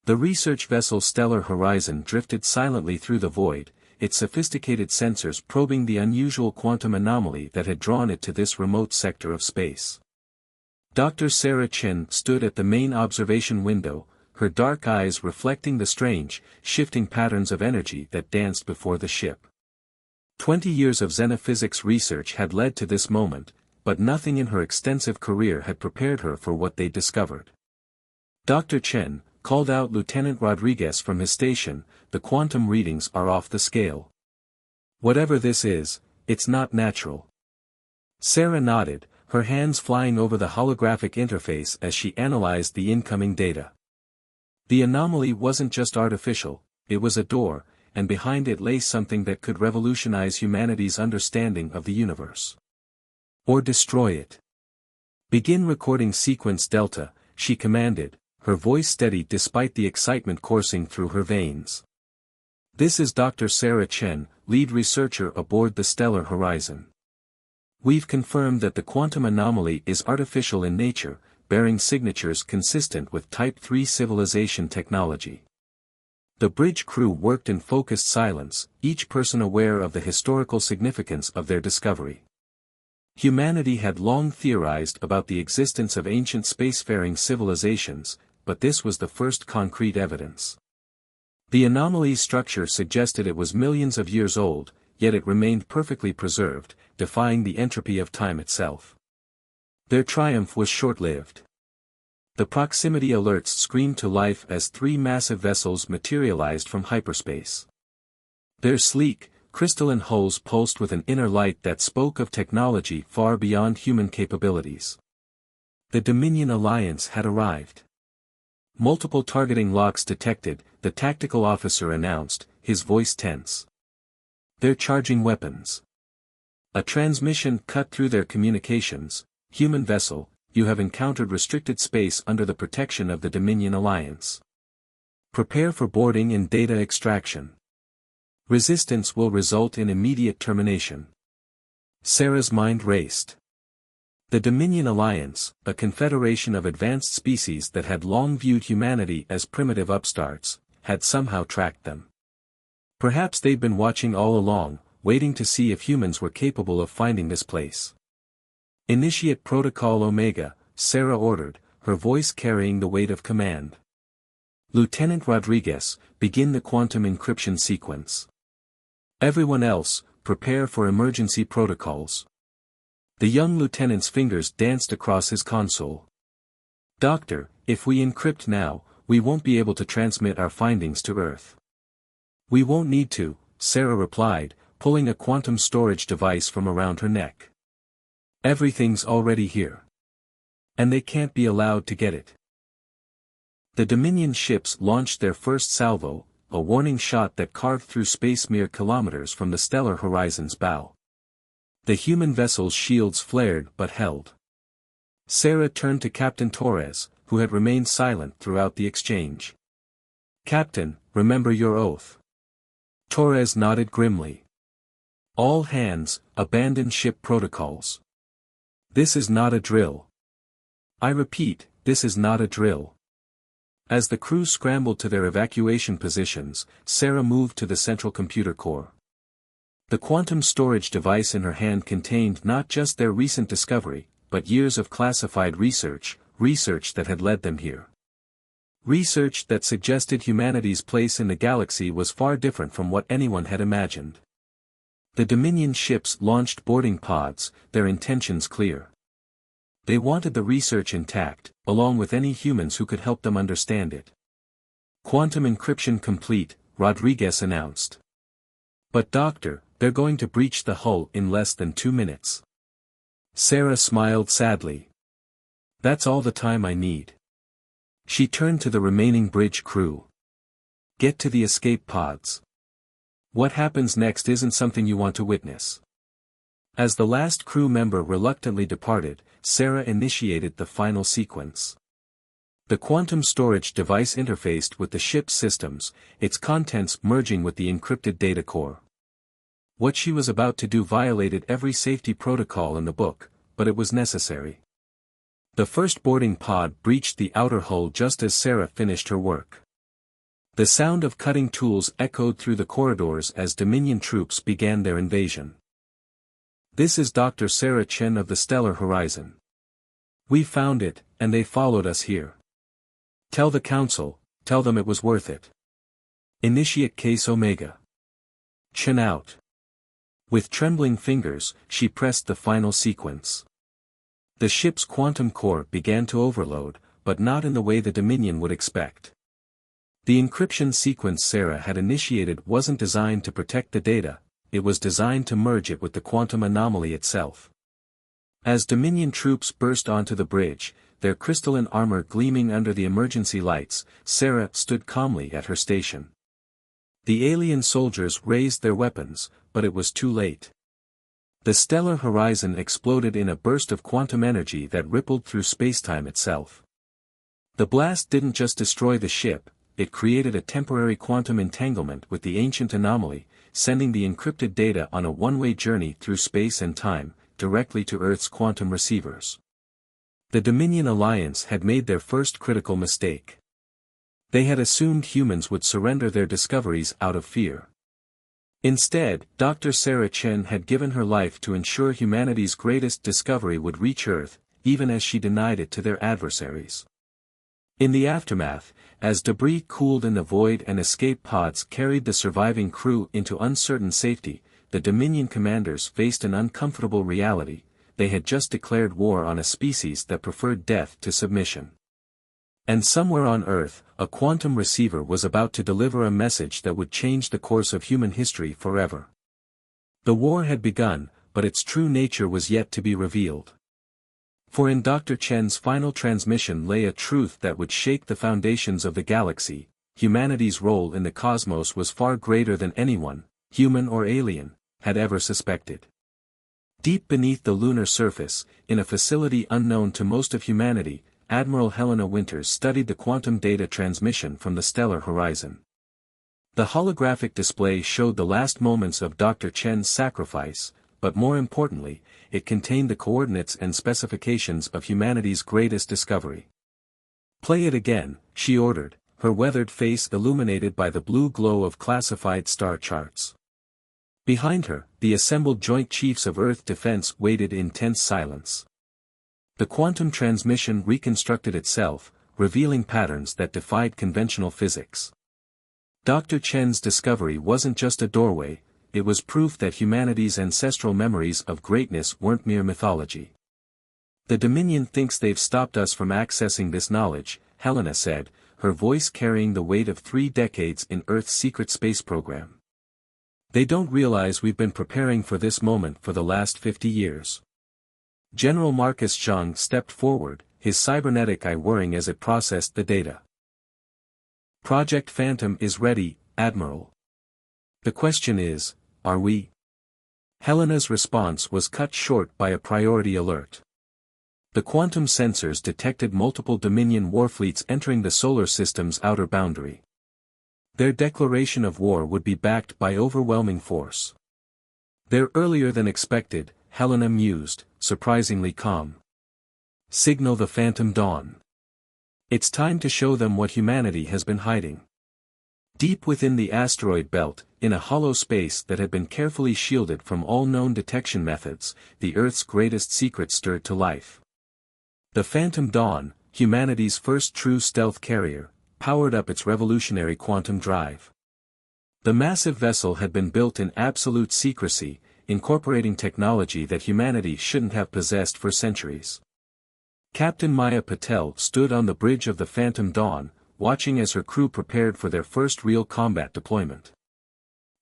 The research vessel Stellar Horizon drifted silently through the void, its sophisticated sensors probing the unusual quantum anomaly that had drawn it to this remote sector of space. Dr. Sarah Chen stood at the main observation window, her dark eyes reflecting the strange, shifting patterns of energy that danced before the ship. 20 years of xenophysics research had led to this moment, but nothing in her extensive career had prepared her for what they discovered. Dr. Chen called out Lieutenant Rodriguez from his station, "The quantum readings are off the scale. Whatever this is, it's not natural." Sarah nodded, her hands flying over the holographic interface as she analyzed the incoming data. The anomaly wasn't just artificial, it was a door, and behind it lay something that could revolutionize humanity's understanding of the universe. Or destroy it. "Begin recording sequence Delta," she commanded, her voice steady despite the excitement coursing through her veins. "This is Dr. Sarah Chen, lead researcher aboard the Stellar Horizon. We've confirmed that the quantum anomaly is artificial in nature, bearing signatures consistent with Type 3 civilization technology." The bridge crew worked in focused silence, each person aware of the historical significance of their discovery. Humanity had long theorized about the existence of ancient spacefaring civilizations, but this was the first concrete evidence. The anomaly's structure suggested it was millions of years old, yet it remained perfectly preserved, defying the entropy of time itself. Their triumph was short-lived. The proximity alerts screamed to life as 3 massive vessels materialized from hyperspace. Their sleek, crystalline hulls pulsed with an inner light that spoke of technology far beyond human capabilities. The Dominion Alliance had arrived. Multiple targeting locks detected, the tactical officer announced, his voice tense. "They're charging weapons." A transmission cut through their communications. "Human vessel, you have encountered restricted space under the protection of the Dominion Alliance. Prepare for boarding and data extraction. Resistance will result in immediate termination." Sarah's mind raced. The Dominion Alliance, a confederation of advanced species that had long viewed humanity as primitive upstarts, had somehow tracked them. Perhaps they'd been watching all along, waiting to see if humans were capable of finding this place. "Initiate Protocol Omega," Sarah ordered, her voice carrying the weight of command. "Lieutenant Rodriguez, begin the quantum encryption sequence. Everyone else, prepare for emergency protocols." The young lieutenant's fingers danced across his console. "Doctor, if we encrypt now, we won't be able to transmit our findings to Earth." "We won't need to," Sarah replied, pulling a quantum storage device from around her neck. "Everything's already here. And they can't be allowed to get it." The Dominion ships launched their first salvo, a warning shot that carved through space mere kilometers from the Stellar Horizon's bow. The human vessel's shields flared but held. Sarah turned to Captain Torres, who had remained silent throughout the exchange. "Captain, remember your oath." Torres nodded grimly. "All hands, abandon ship protocols. This is not a drill. I repeat, this is not a drill." As the crew scrambled to their evacuation positions, Sarah moved to the central computer core. The quantum storage device in her hand contained not just their recent discovery, but years of classified research that had led them here. Research that suggested humanity's place in the galaxy was far different from what anyone had imagined. The Dominion ships launched boarding pods, their intentions clear. They wanted the research intact, along with any humans who could help them understand it. "Quantum encryption complete," Rodriguez announced. "But doctor, they're going to breach the hull in less than 2 minutes." Sarah smiled sadly. "That's all the time I need." She turned to the remaining bridge crew. "Get to the escape pods. What happens next isn't something you want to witness." As the last crew member reluctantly departed, Sarah initiated the final sequence. The quantum storage device interfaced with the ship's systems, its contents merging with the encrypted data core. What she was about to do violated every safety protocol in the book, but it was necessary. The first boarding pod breached the outer hull just as Sarah finished her work. The sound of cutting tools echoed through the corridors as Dominion troops began their invasion. "This is Dr. Sarah Chen of the Stellar Horizon. We found it, and they followed us here. Tell the Council, tell them it was worth it. Initiate Case Omega." Chen out. With trembling fingers, she pressed the final sequence. The ship's quantum core began to overload, but not in the way the Dominion would expect. The encryption sequence Sarah had initiated wasn't designed to protect the data, it was designed to merge it with the quantum anomaly itself. As Dominion troops burst onto the bridge, their crystalline armor gleaming under the emergency lights, Sarah stood calmly at her station. The alien soldiers raised their weapons, but it was too late. The stellar horizon exploded in a burst of quantum energy that rippled through spacetime itself. The blast didn't just destroy the ship, it created a temporary quantum entanglement with the ancient anomaly, sending the encrypted data on a one-way journey through space and time, directly to Earth's quantum receivers. The Dominion Alliance had made their first critical mistake. They had assumed humans would surrender their discoveries out of fear. Instead, Dr. Sarah Chen had given her life to ensure humanity's greatest discovery would reach Earth, even as she denied it to their adversaries. In the aftermath, as debris cooled in the void and escape pods carried the surviving crew into uncertain safety, the Dominion commanders faced an uncomfortable reality: they had just declared war on a species that preferred death to submission. And somewhere on Earth, a quantum receiver was about to deliver a message that would change the course of human history forever. The war had begun, but its true nature was yet to be revealed. For in Dr. Chen's final transmission lay a truth that would shake the foundations of the galaxy: humanity's role in the cosmos was far greater than anyone, human or alien, had ever suspected. Deep beneath the lunar surface, in a facility unknown to most of humanity, Admiral Helena Winters studied the quantum data transmission from the stellar horizon. The holographic display showed the last moments of Dr. Chen's sacrifice, but more importantly, it contained the coordinates and specifications of humanity's greatest discovery. "Play it again," she ordered, her weathered face illuminated by the blue glow of classified star charts. Behind her, the assembled Joint Chiefs of Earth Defense waited in tense silence. The quantum transmission reconstructed itself, revealing patterns that defied conventional physics. Dr. Chen's discovery wasn't just a doorway, it was proof that humanity's ancestral memories of greatness weren't mere mythology. "The Dominion thinks they've stopped us from accessing this knowledge," Helena said, her voice carrying the weight of 3 decades in Earth's secret space program. "They don't realize we've been preparing for this moment for the last 50 years. General Marcus Zhang stepped forward, his cybernetic eye whirring as it processed the data. "Project Phantom is ready, Admiral. The question is, are we?" Helena's response was cut short by a priority alert. The quantum sensors detected multiple Dominion warfleets entering the solar system's outer boundary. Their declaration of war would be backed by overwhelming force. "They're earlier than expected," Helena mused, surprisingly calm. "Signal the Phantom Dawn. It's time to show them what humanity has been hiding." Deep within the asteroid belt, in a hollow space that had been carefully shielded from all known detection methods, the Earth's greatest secret stirred to life. The Phantom Dawn, humanity's first true stealth carrier, powered up its revolutionary quantum drive. The massive vessel had been built in absolute secrecy, incorporating technology that humanity shouldn't have possessed for centuries. Captain Maya Patel stood on the bridge of the Phantom Dawn, watching as her crew prepared for their first real combat deployment.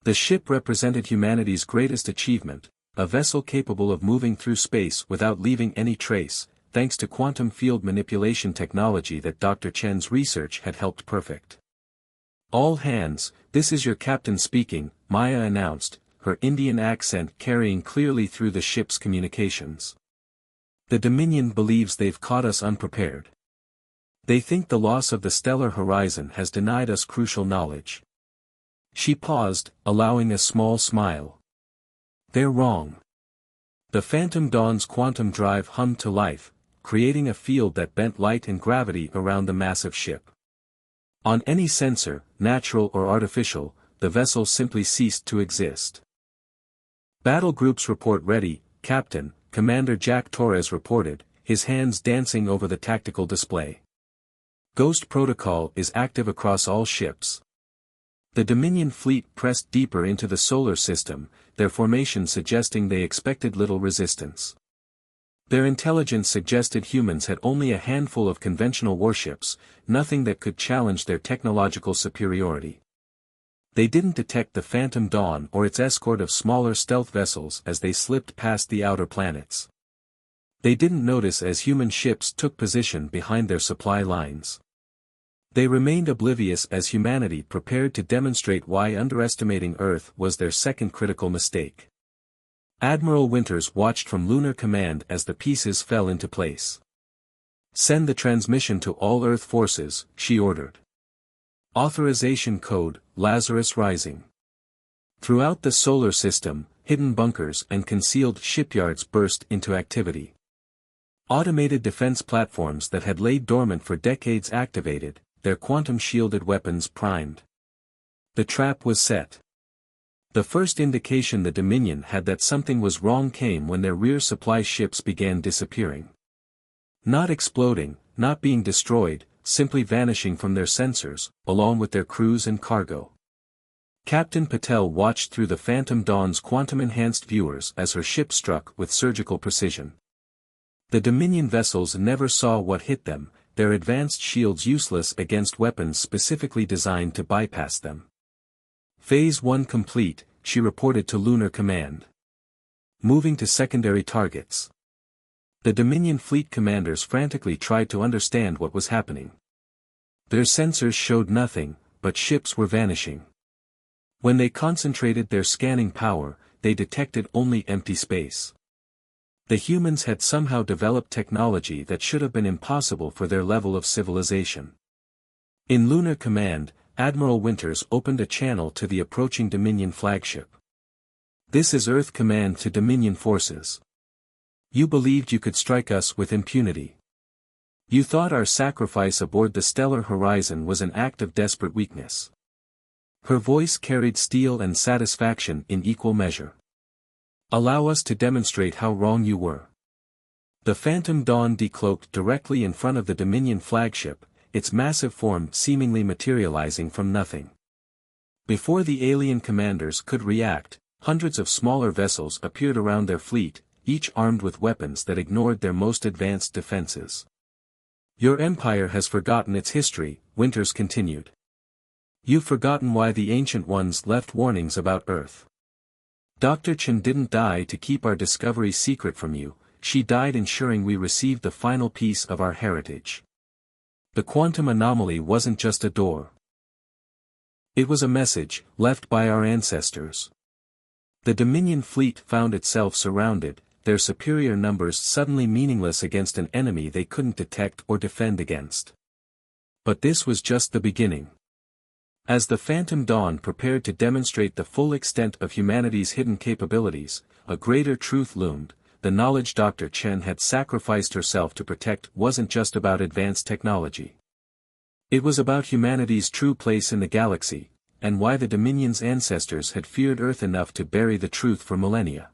The ship represented humanity's greatest achievement, a vessel capable of moving through space without leaving any trace, thanks to quantum field manipulation technology that Dr. Chen's research had helped perfect. "All hands, this is your captain speaking," Maya announced, her Indian accent carrying clearly through the ship's communications. "The Dominion believes they've caught us unprepared. They think the loss of the stellar horizon has denied us crucial knowledge." She paused, allowing a small smile. "They're wrong." The Phantom Dawn's quantum drive hummed to life, creating a field that bent light and gravity around the massive ship. On any sensor, natural or artificial, the vessel simply ceased to exist. Battle groups report ready, Captain, Commander Jack Torres reported, his hands dancing over the tactical display. Ghost protocol is active across all ships. The Dominion fleet pressed deeper into the solar system, their formation suggesting they expected little resistance. Their intelligence suggested humans had only a handful of conventional warships, nothing that could challenge their technological superiority. They didn't detect the Phantom Dawn or its escort of smaller stealth vessels as they slipped past the outer planets. They didn't notice as human ships took position behind their supply lines. They remained oblivious as humanity prepared to demonstrate why underestimating Earth was their second critical mistake. Admiral Winters watched from Lunar Command as the pieces fell into place. "Send the transmission to all Earth forces," she ordered. Authorization code, Lazarus Rising. Throughout the solar system, hidden bunkers and concealed shipyards burst into activity. Automated defense platforms that had laid dormant for decades activated, their quantum-shielded weapons primed. The trap was set. The first indication the Dominion had that something was wrong came when their rear supply ships began disappearing. Not exploding, not being destroyed, simply vanishing from their sensors, along with their crews and cargo. Captain Patel watched through the Phantom Dawn's quantum-enhanced viewers as her ship struck with surgical precision. The Dominion vessels never saw what hit them, their advanced shields useless against weapons specifically designed to bypass them. Phase 1 complete, she reported to Lunar Command. Moving to secondary targets. The Dominion fleet commanders frantically tried to understand what was happening. Their sensors showed nothing, but ships were vanishing. When they concentrated their scanning power, they detected only empty space. The humans had somehow developed technology that should have been impossible for their level of civilization. In Lunar Command, Admiral Winters opened a channel to the approaching Dominion flagship. "This is Earth Command to Dominion forces. You believed you could strike us with impunity. You thought our sacrifice aboard the Stellar Horizon was an act of desperate weakness." Her voice carried steel and satisfaction in equal measure. "Allow us to demonstrate how wrong you were." The Phantom Dawn decloaked directly in front of the Dominion flagship, its massive form seemingly materializing from nothing. Before the alien commanders could react, hundreds of smaller vessels appeared around their fleet, each armed with weapons that ignored their most advanced defenses. "Your empire has forgotten its history," Winters continued. "You've forgotten why the Ancient Ones left warnings about Earth. Dr. Chen didn't die to keep our discovery secret from you, she died ensuring we received the final piece of our heritage. The quantum anomaly wasn't just a door. It was a message, left by our ancestors." The Dominion fleet found itself surrounded, their superior numbers suddenly meaningless against an enemy they couldn't detect or defend against. But this was just the beginning. As the Phantom Dawn prepared to demonstrate the full extent of humanity's hidden capabilities, a greater truth loomed. The knowledge Dr. Chen had sacrificed herself to protect wasn't just about advanced technology. It was about humanity's true place in the galaxy, and why the Dominion's ancestors had feared Earth enough to bury the truth for millennia.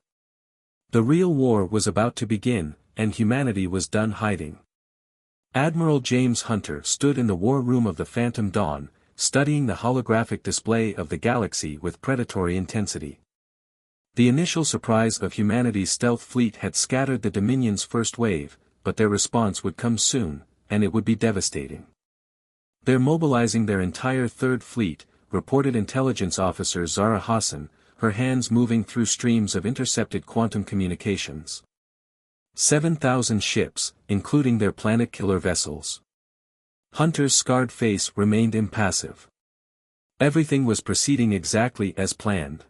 The real war was about to begin, and humanity was done hiding. Admiral James Hunter stood in the war room of the Phantom Dawn, studying the holographic display of the galaxy with predatory intensity. The initial surprise of humanity's stealth fleet had scattered the Dominion's first wave, but their response would come soon, and it would be devastating. "They're mobilizing their entire third fleet," reported intelligence officer Zara Hassan, her hands moving through streams of intercepted quantum communications. 7,000 ships, including their planet-killer vessels. Hunter's scarred face remained impassive. Everything was proceeding exactly as planned.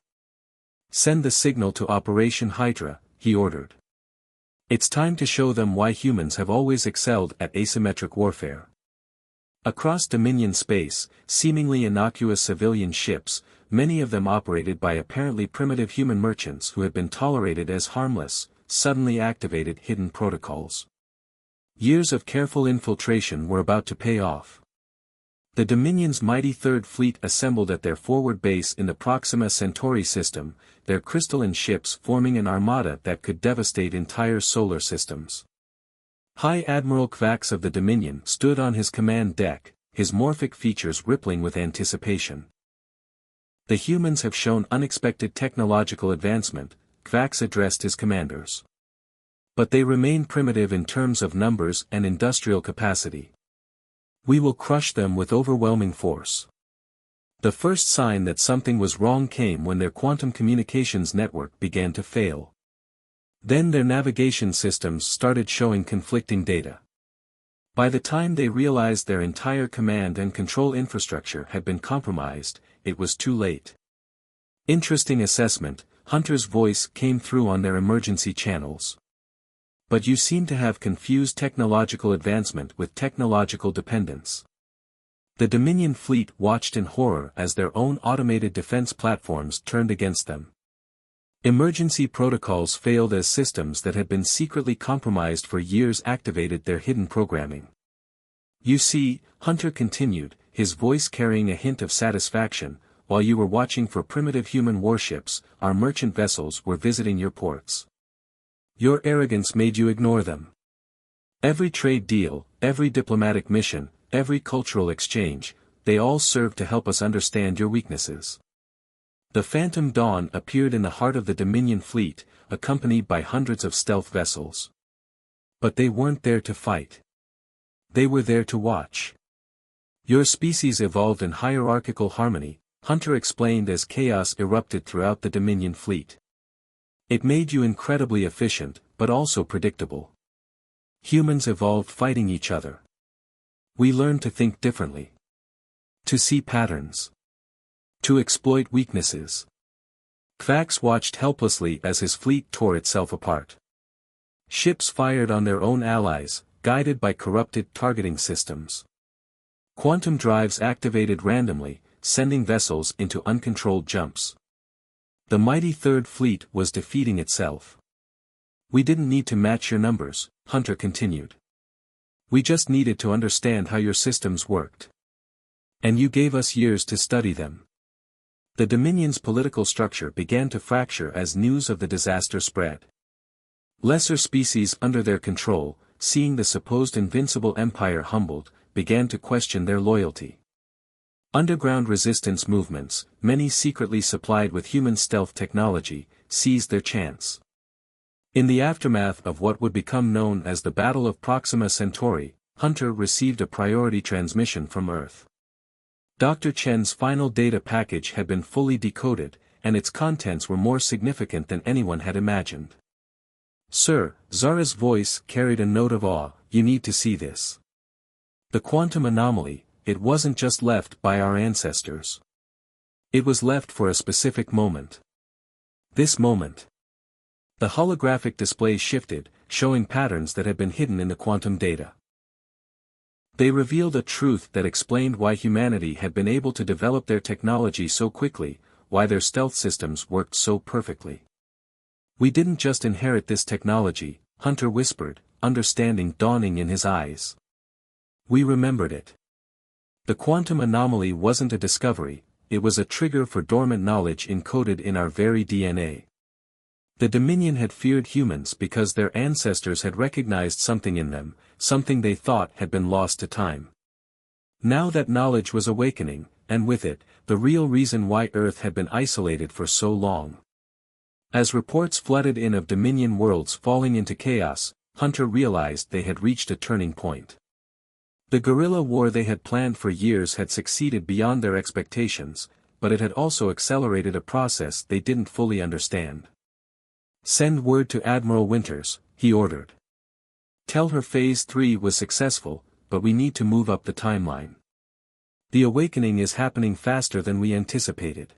"Send the signal to Operation Hydra," he ordered. "It's time to show them why humans have always excelled at asymmetric warfare." Across Dominion space, seemingly innocuous civilian ships, many of them operated by apparently primitive human merchants who had been tolerated as harmless, suddenly activated hidden protocols. Years of careful infiltration were about to pay off. The Dominion's mighty Third Fleet assembled at their forward base in the Proxima Centauri system, their crystalline ships forming an armada that could devastate entire solar systems. High Admiral Kvax of the Dominion stood on his command deck, his morphic features rippling with anticipation. The humans have shown unexpected technological advancement, Kvax addressed his commanders. But they remain primitive in terms of numbers and industrial capacity. We will crush them with overwhelming force. The first sign that something was wrong came when their quantum communications network began to fail. Then their navigation systems started showing conflicting data. By the time they realized their entire command and control infrastructure had been compromised, it was too late. Interesting assessment, Hunter's voice came through on their emergency channels. But you seem to have confused technological advancement with technological dependence. The Dominion fleet watched in horror as their own automated defense platforms turned against them. Emergency protocols failed as systems that had been secretly compromised for years activated their hidden programming. You see, Hunter continued, his voice carrying a hint of satisfaction, while you were watching for primitive human warships, our merchant vessels were visiting your ports. Your arrogance made you ignore them. Every trade deal, every diplomatic mission, every cultural exchange, they all served to help us understand your weaknesses. The Phantom Dawn appeared in the heart of the Dominion fleet, accompanied by hundreds of stealth vessels. But they weren't there to fight. They were there to watch. Your species evolved in hierarchical harmony, Hunter explained as chaos erupted throughout the Dominion fleet. It made you incredibly efficient, but also predictable. Humans evolved fighting each other. We learned to think differently. To see patterns. To exploit weaknesses. Kvax watched helplessly as his fleet tore itself apart. Ships fired on their own allies, guided by corrupted targeting systems. Quantum drives activated randomly, sending vessels into uncontrolled jumps. The mighty Third Fleet was defeating itself. We didn't need to match your numbers, Hunter continued. We just needed to understand how your systems worked. And you gave us years to study them. The Dominion's political structure began to fracture as news of the disaster spread. Lesser species under their control, seeing the supposed invincible empire humbled, began to question their loyalty. Underground resistance movements, many secretly supplied with human stealth technology, seized their chance. In the aftermath of what would become known as the Battle of Proxima Centauri, Hunter received a priority transmission from Earth. Dr. Chen's final data package had been fully decoded, and its contents were more significant than anyone had imagined. Sir, Zara's voice carried a note of awe, you need to see this. The quantum anomaly, it wasn't just left by our ancestors. It was left for a specific moment. This moment. The holographic display shifted, showing patterns that had been hidden in the quantum data. They revealed a truth that explained why humanity had been able to develop their technology so quickly, why their stealth systems worked so perfectly. We didn't just inherit this technology, Hunter whispered, understanding dawning in his eyes. We remembered it. The quantum anomaly wasn't a discovery, it was a trigger for dormant knowledge encoded in our very DNA. The Dominion had feared humans because their ancestors had recognized something in them, something they thought had been lost to time. Now that knowledge was awakening, and with it, the real reason why Earth had been isolated for so long. As reports flooded in of Dominion worlds falling into chaos, Hunter realized they had reached a turning point. The guerrilla war they had planned for years had succeeded beyond their expectations, but it had also accelerated a process they didn't fully understand. Send word to Admiral Winters, he ordered. Tell her Phase 3 was successful, but we need to move up the timeline. The awakening is happening faster than we anticipated.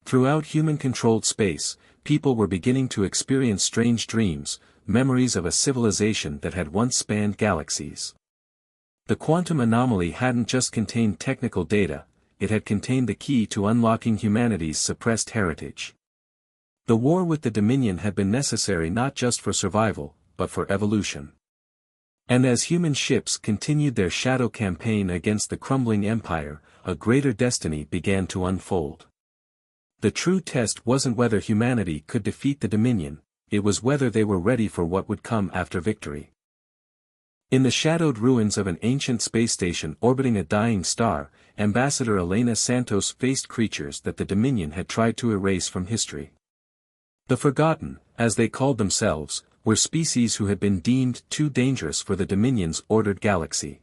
Throughout human-controlled space, people were beginning to experience strange dreams, memories of a civilization that had once spanned galaxies. The quantum anomaly hadn't just contained technical data, it had contained the key to unlocking humanity's suppressed heritage. The war with the Dominion had been necessary not just for survival, but for evolution. And as human ships continued their shadow campaign against the crumbling empire, a greater destiny began to unfold. The true test wasn't whether humanity could defeat the Dominion, it was whether they were ready for what would come after victory. In the shadowed ruins of an ancient space station orbiting a dying star, Ambassador Elena Santos faced creatures that the Dominion had tried to erase from history. The Forgotten, as they called themselves, were species who had been deemed too dangerous for the Dominion's ordered galaxy.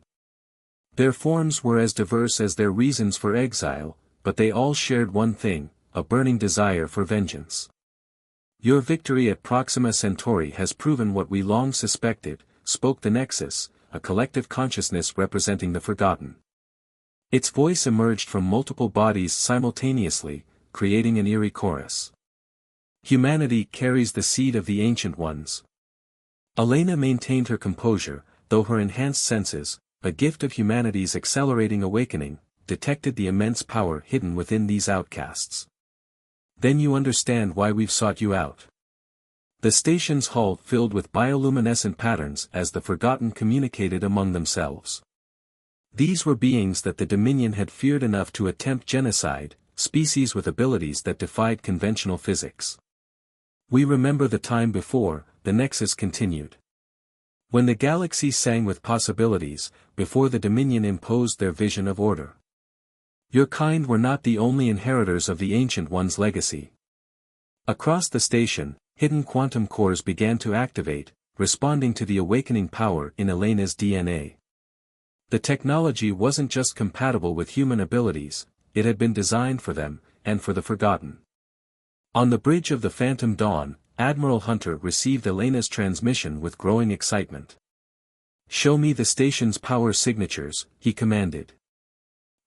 Their forms were as diverse as their reasons for exile, but they all shared one thing, a burning desire for vengeance. "Your victory at Proxima Centauri has proven what we long suspected," spoke the Nexus, a collective consciousness representing the Forgotten. Its voice emerged from multiple bodies simultaneously, creating an eerie chorus. "Humanity carries the seed of the Ancient Ones." Elena maintained her composure, though her enhanced senses, a gift of humanity's accelerating awakening, detected the immense power hidden within these outcasts. "Then you understand why we've sought you out." The station's hull filled with bioluminescent patterns as the Forgotten communicated among themselves. These were beings that the Dominion had feared enough to attempt genocide, species with abilities that defied conventional physics. "We remember the time before," the Nexus continued. "When the galaxy sang with possibilities, before the Dominion imposed their vision of order. Your kind were not the only inheritors of the Ancient One's legacy." Across the station, hidden quantum cores began to activate, responding to the awakening power in Elena's DNA. The technology wasn't just compatible with human abilities, it had been designed for them, and for the Forgotten. On the bridge of the Phantom Dawn, Admiral Hunter received Elena's transmission with growing excitement. "Show me the station's power signatures," he commanded.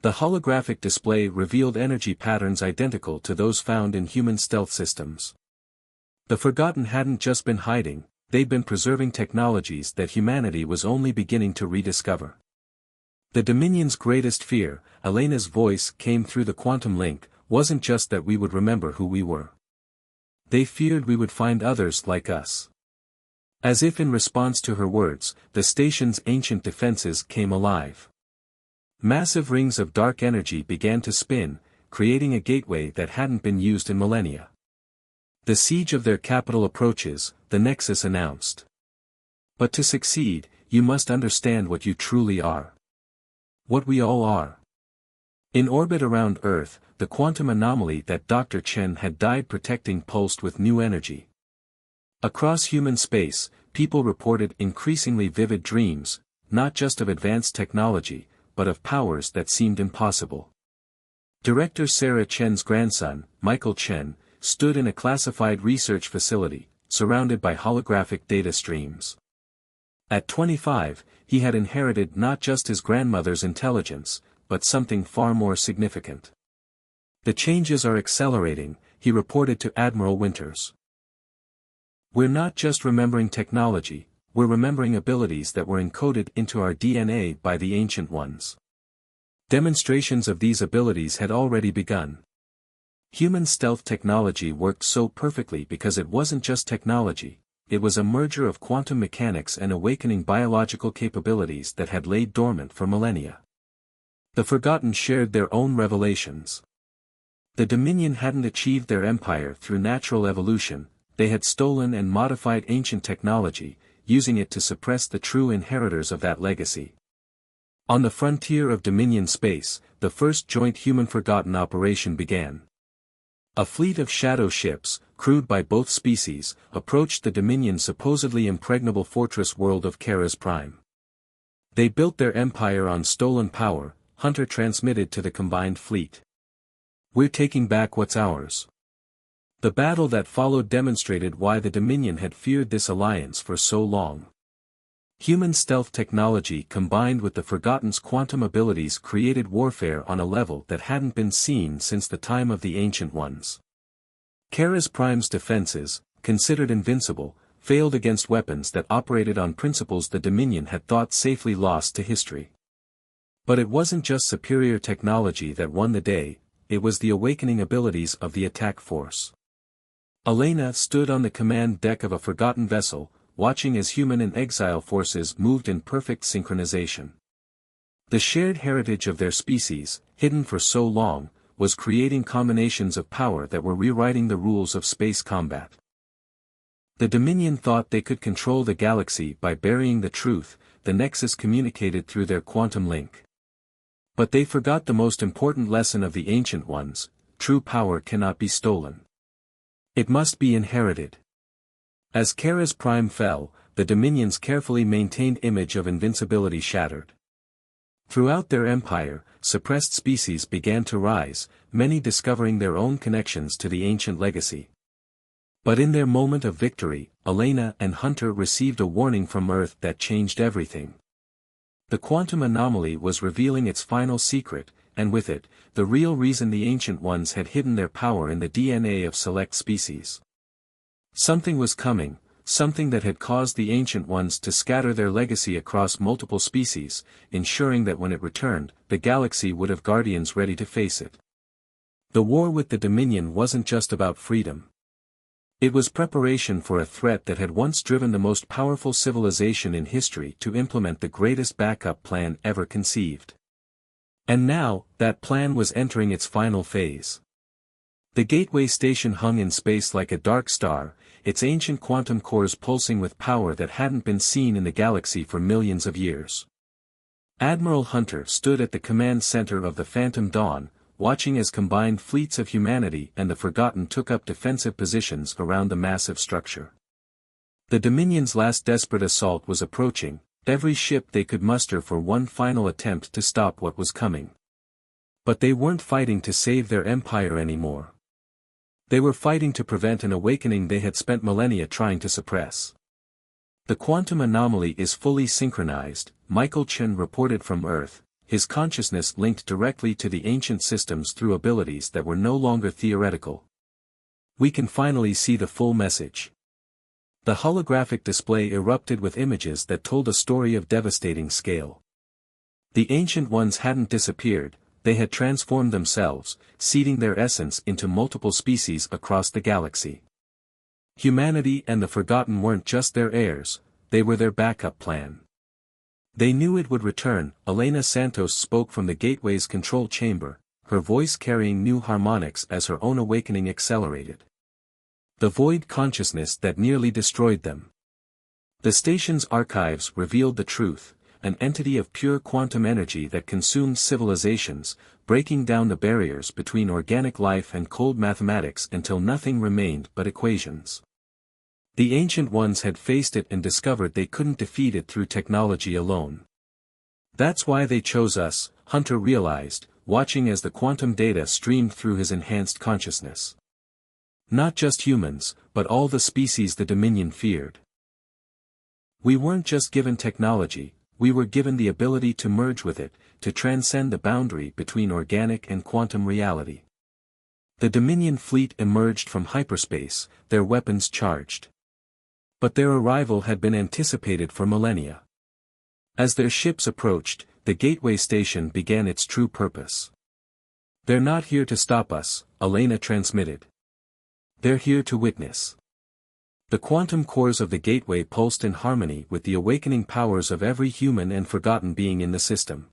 The holographic display revealed energy patterns identical to those found in human stealth systems. The Forgotten hadn't just been hiding, they'd been preserving technologies that humanity was only beginning to rediscover. The Dominion's greatest fear, Elena's voice came through the quantum link, wasn't just that we would remember who we were. They feared we would find others like us. As if in response to her words, the station's ancient defenses came alive. Massive rings of dark energy began to spin, creating a gateway that hadn't been used in millennia. "The siege of their capital approaches," the Nexus announced. "But to succeed, you must understand what you truly are. What we all are." In orbit around Earth, the quantum anomaly that Dr. Chen had died protecting pulsed with new energy. Across human space, people reported increasingly vivid dreams, not just of advanced technology, but of powers that seemed impossible. Director Sarah Chen's grandson, Michael Chen, stood in a classified research facility, surrounded by holographic data streams. At 25, he had inherited not just his grandmother's intelligence, but something far more significant. "The changes are accelerating," he reported to Admiral Winters. "We're not just remembering technology, we're remembering abilities that were encoded into our DNA by the Ancient Ones." Demonstrations of these abilities had already begun. Human stealth technology worked so perfectly because it wasn't just technology, it was a merger of quantum mechanics and awakening biological capabilities that had laid dormant for millennia. The Forgotten shared their own revelations. The Dominion hadn't achieved their empire through natural evolution, they had stolen and modified ancient technology, using it to suppress the true inheritors of that legacy. On the frontier of Dominion space, the first joint human-Forgotten operation began. A fleet of shadow ships, crewed by both species, approached the Dominion's supposedly impregnable fortress world of Kara's Prime. They built their empire on stolen power, Hunter transmitted to the combined fleet. "We're taking back what's ours." The battle that followed demonstrated why the Dominion had feared this alliance for so long. Human stealth technology combined with the Forgotten's quantum abilities created warfare on a level that hadn't been seen since the time of the Ancient Ones. Kara's Prime's defenses, considered invincible, failed against weapons that operated on principles the Dominion had thought safely lost to history. But it wasn't just superior technology that won the day, it was the awakening abilities of the attack force. Elena stood on the command deck of a Forgotten vessel, watching as human and exile forces moved in perfect synchronization. The shared heritage of their species, hidden for so long, was creating combinations of power that were rewriting the rules of space combat. The Dominion thought they could control the galaxy by burying the truth, the Nexus communicated through their quantum link. But they forgot the most important lesson of the Ancient Ones: true power cannot be stolen. It must be inherited. As Kara's prime fell, the Dominion's carefully maintained image of invincibility shattered. Throughout their empire, suppressed species began to rise, many discovering their own connections to the ancient legacy. But in their moment of victory, Elena and Hunter received a warning from Earth that changed everything. The quantum anomaly was revealing its final secret, and with it, the real reason the Ancient Ones had hidden their power in the DNA of select species. Something was coming, something that had caused the Ancient Ones to scatter their legacy across multiple species, ensuring that when it returned, the galaxy would have guardians ready to face it. The war with the Dominion wasn't just about freedom. It was preparation for a threat that had once driven the most powerful civilization in history to implement the greatest backup plan ever conceived. And now, that plan was entering its final phase. The Gateway Station hung in space like a dark star, its ancient quantum cores pulsing with power that hadn't been seen in the galaxy for millions of years. Admiral Hunter stood at the command center of the Phantom Dawn, watching as combined fleets of humanity and the Forgotten took up defensive positions around the massive structure. The Dominion's last desperate assault was approaching, every ship they could muster for one final attempt to stop what was coming. But they weren't fighting to save their empire anymore. They were fighting to prevent an awakening they had spent millennia trying to suppress. The quantum anomaly is fully synchronized, Michael Chen reported from Earth, his consciousness linked directly to the ancient systems through abilities that were no longer theoretical. We can finally see the full message. The holographic display erupted with images that told a story of devastating scale. The Ancient Ones hadn't disappeared, they had transformed themselves, seeding their essence into multiple species across the galaxy. Humanity and the Forgotten weren't just their heirs, they were their backup plan. They knew it would return. Elena Santos spoke from the Gateway's control chamber, her voice carrying new harmonics as her own awakening accelerated. The void consciousness that nearly destroyed them. The station's archives revealed the truth, an entity of pure quantum energy that consumed civilizations, breaking down the barriers between organic life and cold mathematics until nothing remained but equations. The Ancient Ones had faced it and discovered they couldn't defeat it through technology alone. That's why they chose us, Hunter realized, watching as the quantum data streamed through his enhanced consciousness. Not just humans, but all the species the Dominion feared. We weren't just given technology, we were given the ability to merge with it, to transcend the boundary between organic and quantum reality. The Dominion fleet emerged from hyperspace, their weapons charged. But their arrival had been anticipated for millennia. As their ships approached, the Gateway Station began its true purpose. They're not here to stop us, Elena transmitted. They're here to witness. The quantum cores of the Gateway pulsed in harmony with the awakening powers of every human and forgotten being in the system.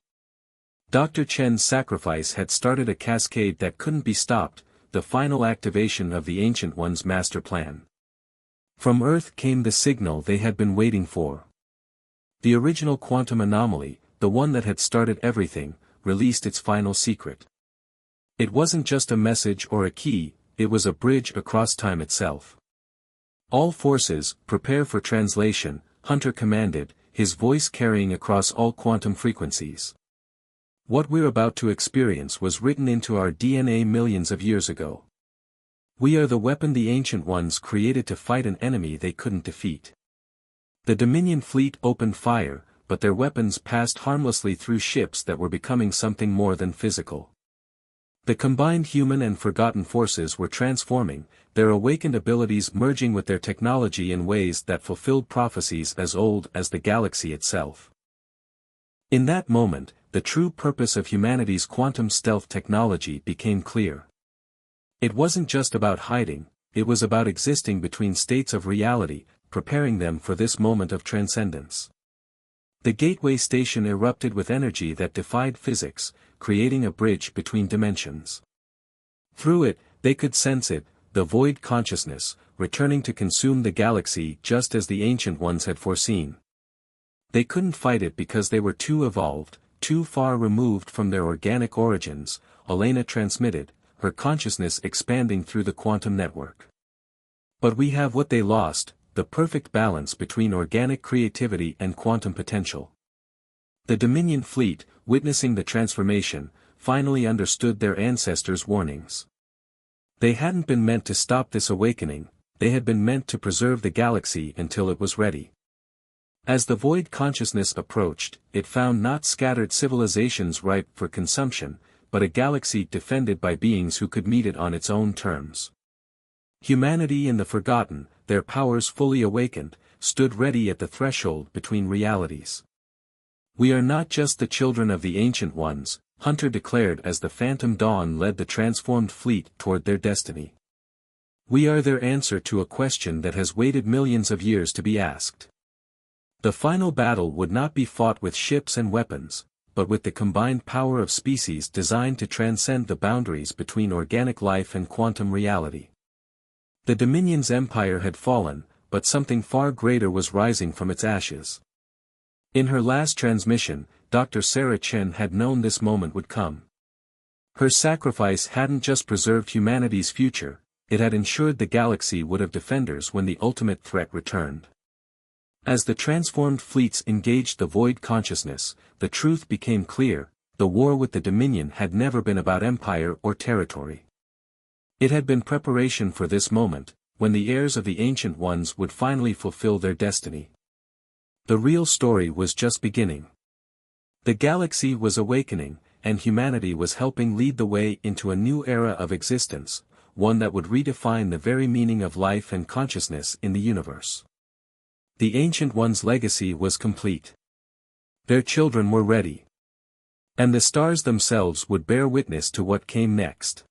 Dr. Chen's sacrifice had started a cascade that couldn't be stopped, the final activation of the Ancient One's master plan. From Earth came the signal they had been waiting for. The original quantum anomaly, the one that had started everything, released its final secret. It wasn't just a message or a key, it was a bridge across time itself. All forces, prepare for translation, Hunter commanded, his voice carrying across all quantum frequencies. What we're about to experience was written into our DNA millions of years ago. We are the weapon the Ancient Ones created to fight an enemy they couldn't defeat. The Dominion fleet opened fire, but their weapons passed harmlessly through ships that were becoming something more than physical. The combined human and forgotten forces were transforming, their awakened abilities merging with their technology in ways that fulfilled prophecies as old as the galaxy itself. In that moment, the true purpose of humanity's quantum stealth technology became clear. It wasn't just about hiding, it was about existing between states of reality, preparing them for this moment of transcendence. The gateway station erupted with energy that defied physics, creating a bridge between dimensions. Through it, they could sense it, the void consciousness, returning to consume the galaxy just as the Ancient Ones had foreseen. They couldn't fight it because they were too evolved, too far removed from their organic origins, Elena transmitted, her consciousness expanding through the quantum network. But we have what they lost, the perfect balance between organic creativity and quantum potential. The Dominion fleet, witnessing the transformation, finally understood their ancestors' warnings. They hadn't been meant to stop this awakening, they had been meant to preserve the galaxy until it was ready. As the void consciousness approached, it found not scattered civilizations ripe for consumption, but a galaxy defended by beings who could meet it on its own terms. Humanity and the forgotten, their powers fully awakened, stood ready at the threshold between realities. "We are not just the children of the Ancient Ones," Hunter declared as the Phantom Dawn led the transformed fleet toward their destiny. "We are their answer to a question that has waited millions of years to be asked." The final battle would not be fought with ships and weapons, but with the combined power of species designed to transcend the boundaries between organic life and quantum reality. The Dominion's empire had fallen, but something far greater was rising from its ashes. In her last transmission, Dr. Sarah Chen had known this moment would come. Her sacrifice hadn't just preserved humanity's future, it had ensured the galaxy would have defenders when the ultimate threat returned. As the transformed fleets engaged the void consciousness, the truth became clear: the war with the Dominion had never been about empire or territory. It had been preparation for this moment, when the heirs of the Ancient Ones would finally fulfill their destiny. The real story was just beginning. The galaxy was awakening, and humanity was helping lead the way into a new era of existence, one that would redefine the very meaning of life and consciousness in the universe. The Ancient Ones' legacy was complete. Their children were ready. And the stars themselves would bear witness to what came next.